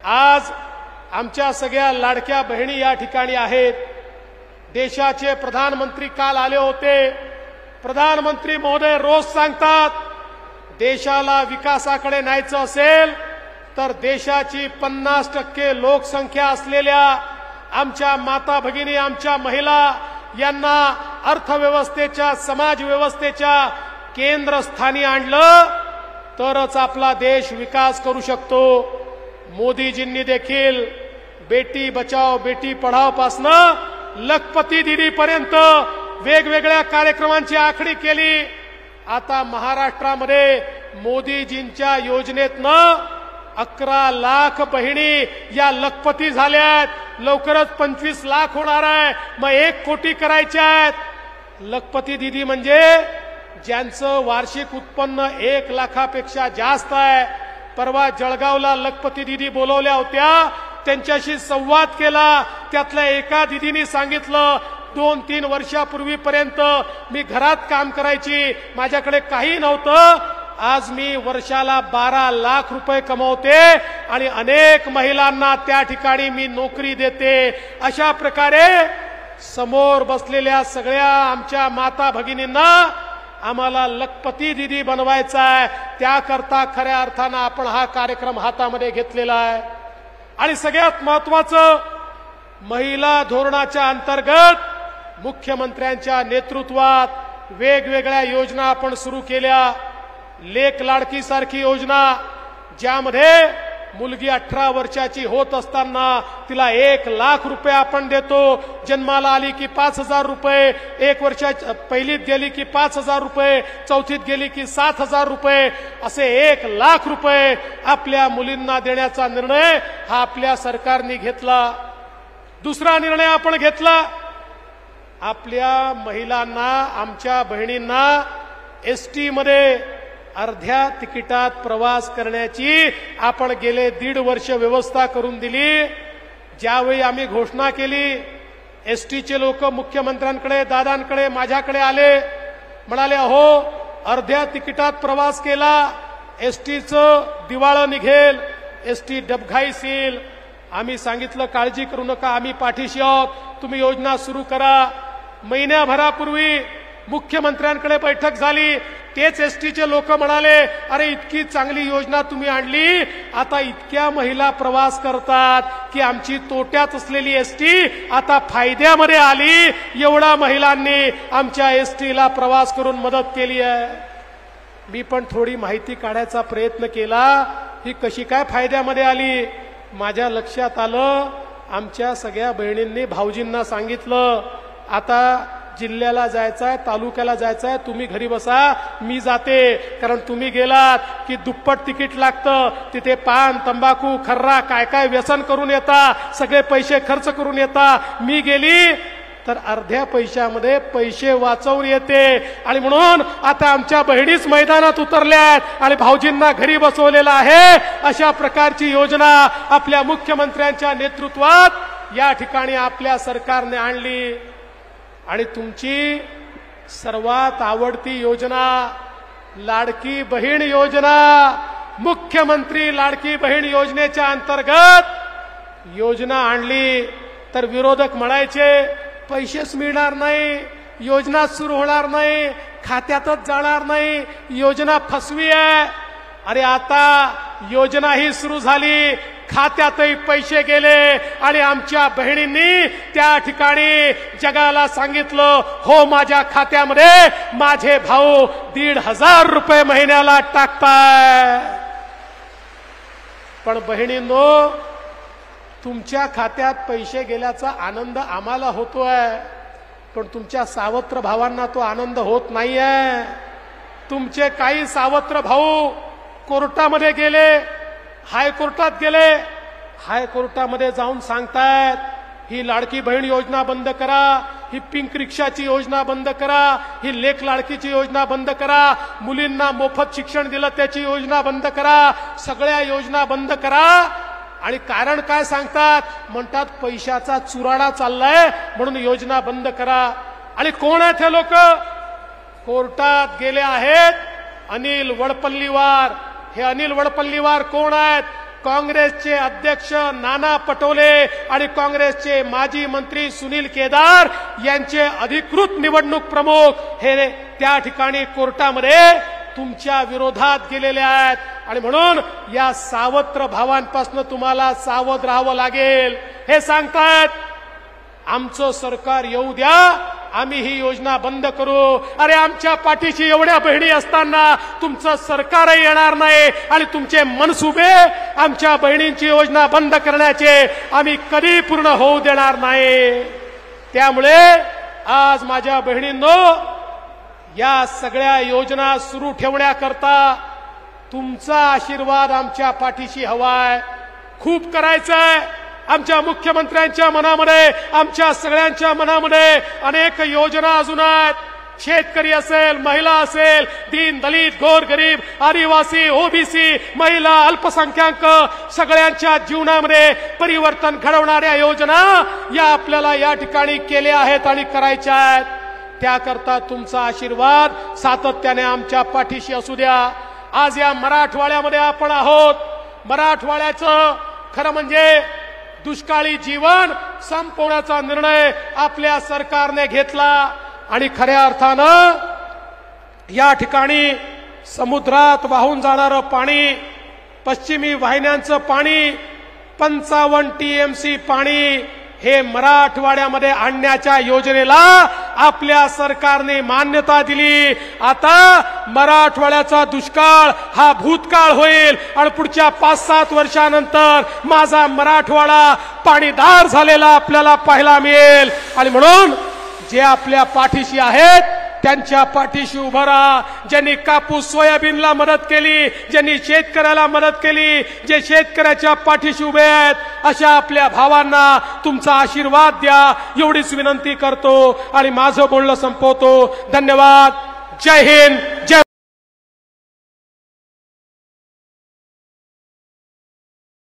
आज आमच्या सगळ्या लाडक्या बहिणी या ठिकाणी आहेत। देशाचे प्रधानमंत्री काल आले होते। प्रधानमंत्री महोदय रोज सांगतात, देशाला विकासाकडे न्यायचं असेल तर देशाची 50% लोकसंख्या असलेल्या आमच्या माता भगिनी, आमच्या महिला यांना अर्थव्यवस्थेच्या, समाज व्यवस्थेच्या केंद्रस्थानी आणलं तरच आपला देश विकास करू शकतो। मोदीजींनी देखील बेटी बचाओ बेटी पढाओ पासनं लखपती दीदी पर्यंत वेगवेगळ्या कार्यक्रमांची आखणी केली। आता महाराष्ट्रामध्ये मोदीजींच्या योजनेतनं 11 लाख बहिणी या लखपती झाल्यात। लवकरच 25 लाख होणार आहे, मग 1 कोटी करायच्या आहेत। लखपती दीदी म्हणजे ज्यांचं वार्षिक उत्पन्न 1 लाखापेक्षा जास्त आहे। परवा जळगावला लखपती दीदी बोलवल्या होत्या, त्यांच्याशी संवाद केला। त्यातल्या एका दीदींनी सांगितलं, 2-3 वर्षापूर्वीपर्यंत मी घरात काम करायची, माझ्याकडे काही नव्हतं। आज मी वर्षाला 12 लाख रुपये कमवते आणि अनेक महिलांना त्या ठिकाणी मी नोकरी देते। अशा प्रकारे समोर बसलेल्या सगळ्या आमच्या माता भगिनींना आम्हाला लखपती दीदी बनवायचा आहे। त्याकरता खऱ्या अर्थानं आपण हा कार्यक्रम हातामध्ये घेतलेला आहे। आणि सगळ्यात महत्त्वाचं, महिला धोरणाच्या अंतर्गत मुख्यमंत्र्यांच्या नेतृत्वात वेगवेगळ्या योजना आपण सुरू केल्या। लेक लाडकी सारखी योजना, ज्यामध्ये मुलगी 18 वर्षाची होत असताना तिला 1 लाख रुपये आपण देतो। जन्माला आली की 5,000 रुपये, 1 वर्षाची पहिलीत गेली की 5,000 रुपये, चौथीत गेली की 7,000 रुपये, असे 1 लाख रुपये आपल्या मुलींना देण्याचा निर्णय हा आपल्या सरकारने घेतला। दुसरा निर्णय आपण घेतला, आपल्या महिलांना, आमच्या बहिणींना एसटी मध्ये अर्ध्या तिकिटात प्रवास करण्याची आपण गेले 1.5 वर्ष व्यवस्था करून दिली। ज्यावेळी आम्ही घोषणा केली, एसटीचे लोक मुख्यमंत्र्यांकडे, दादांकडे, माझ्याकडे आले, म्हणाले, अहो अर्ध्या तिकिटात प्रवास केला, एसटीचं दिवाळं निघेल, एसटी डबघाईसील। आम्ही सांगितलं, काळजी करू नका, आम्ही पाठीशी आहोत, तुम्ही योजना सुरू करा। महिन्याभरापूर्वी मुख्यमंत्र्यांकडे बैठक झाली, तेच एसटीचे लोक म्हणाले, अरे इतकी चांगली योजना तुम्ही आणली, आता इतक्या महिला प्रवास करतात की आमची तोट्यात असलेली एसटी आता फायद्यामध्ये आली। एवढा महिलांनी आमच्या एसटीला प्रवास करून मदत केली आहे। मी पण थोडी माहिती काढायचा प्रयत्न केला, ही कशी काय फायद्यामध्ये आली। माझ्या लक्षात आलं, आमच्या सगळ्या बहिणींनी भाऊजींना सांगितलं, आता जिल्ह्याला जायचंय, तालुक्याला जायचंय, तुम्ही घरी बसा, मी जाते। कारण तुम्ही गेलात की दुप्पट तिकीट लागतं, तिथे पान, तंबाखू, खर्रा, काय काय व्यसन करून येता, सगळे पैसे खर्च करून येता। मी गेली तर अर्ध्या पैशामध्ये पैसे वाचवून येते। आणि म्हणून आता आमच्या बहिणीच मैदानात उतरल्यात आणि भाऊजींना घरी बसवलेलं आहे। अशा प्रकारची योजना आपल्या मुख्यमंत्र्यांच्या नेतृत्वात या ठिकाणी आपल्या सरकारने आणली। आणि तुमची सर्वात आवडती योजना लाडकी बहीण योजना, मुख्यमंत्री लाडकी बहीण योजनेच्या अंतर्गत योजना आणली तर विरोधक म्हणायचे, पैसेच मिळणार नाही, योजना सुरू होणार नाही, खात्यातच जाणार नाही, योजना फसवी आहे। अरे आता योजना ही सुरू झाली, खात्यातही पैसे गेले आणि आमच्या बहिणींनी त्या ठिकाणी जगाला सांगितलं, हो माझ्या खात्यामध्ये माझे भाऊ 1,500 रुपये महिन्याला टाकताय। पण बहिणींनो, तुमच्या खात्यात पैसे गेल्याचा आनंद आम्हाला होतोय, पण तुमच्या सावत्र भावांना तो आनंद होत नाहीये। तुमचे काही सावत्र भाऊ कोर्टामध्ये गेले, हायकोर्टात गेले, हायकोर्टामध्ये जाऊन सांगतायत, ही लाडकी बहीण योजना बंद करा, ही पिंक रिक्षाची योजना बंद करा, ही लेक लाडकीची योजना बंद करा, मुलींना मोफत शिक्षण दिलं त्याची योजना बंद करा, सगळ्या योजना बंद करा। आणि कारण काय सांगतात, म्हणतात पैशाचा चुराडा चाललाय म्हणून योजना बंद करा। आणि कोण आहेत हे लोक? कोर्टात गेले आहेत अनिल वडपल्लीवार। हे अनिल वडपल्लीवार कोण आहेत? काँग्रेसचे अध्यक्ष नाना पटोले आणि काँग्रेसचे माजी मंत्री सुनील केदार यांचे अधिकृत निवडणूक प्रमुख हे त्या ठिकाणी कोर्टामध्ये तुमच्या विरोधात गेलेले आहेत आणि म्हणून या सावत्र भावांपासून तुम्हाला सावध राहावं लागेल. हे सांगतायत आमचं सरकार येऊ द्या, आम्ही ही योजना बंद करू. अरे आमच्या पाठीशी एवढ्या बहिणी असताना तुमचं सरकारही येणार नाही आणि तुमचे मनसुबे आमच्या बहिणींची योजना बंद करण्याचे आम्ही कधी पूर्ण होऊ देणार नाही. त्यामुळे आज माझ्या बहिणींनो, या सगळ्या योजना सुरू ठेवण्याकरता तुमचा आशीर्वाद आमच्या पाठीशी हवाय. खूप करायचंय. आमच्या मुख्यमंत्र्यांच्या मनामध्ये, आमच्या सगळ्यांच्या मनामध्ये अनेक योजना अजून आहेत. शेतकरी असेल, महिला असेल, दीन दलित, गोरगरीब, आदिवासी, ओबीसी, महिला, अल्पसंख्याक सगळ्यांच्या जीवनामध्ये परिवर्तन घडवणाऱ्या योजना या आपल्याला या ठिकाणी केल्या आहेत आणि करायच्या आहेत. त्याकरता तुमचा आशीर्वाद सातत्याने आमच्या पाठीशी असू द्या. आज या मराठवाड्यामध्ये आपण आहोत. मराठवाड्याचं खरं म्हणजे दुष्काळी जीवन संपवण्याचा निर्णय आपल्या सरकारने घेतला आणि खऱ्या अर्थानं या ठिकाणी समुद्रात वाहून जाणारं पाणी, पश्चिमी वाहिन्यांचं पाणी, 55 TMC पाणी हे मराठवाड्यामध्ये आणण्याच्या योजनेला आपल्या सरकारने मान्यता दिली. आता मराठवाड्याचा दुष्काळ हा भूतकाळ होईल आणि पुढच्या 5-7 वर्षानंतर माझा मराठवाडा पाणीदार झालेला आपल्याला पाहायला मिळेल. आणि म्हणून जे आपल्या पाठीशी आहेत त्यांच्या पाठीशी उभं राहा. ज्यांनी कापूस सोयाबीनला मदत केली, ज्यांनी शेतकऱ्याला मदत केली, जे शेतकऱ्याच्या पाठीशी उभे आहेत, अशा आपल्या भावांना तुमचा आशीर्वाद द्या एवढीच विनंती करतो आणि माझं बोलणं संपवतो. धन्यवाद. जय हिंद, जय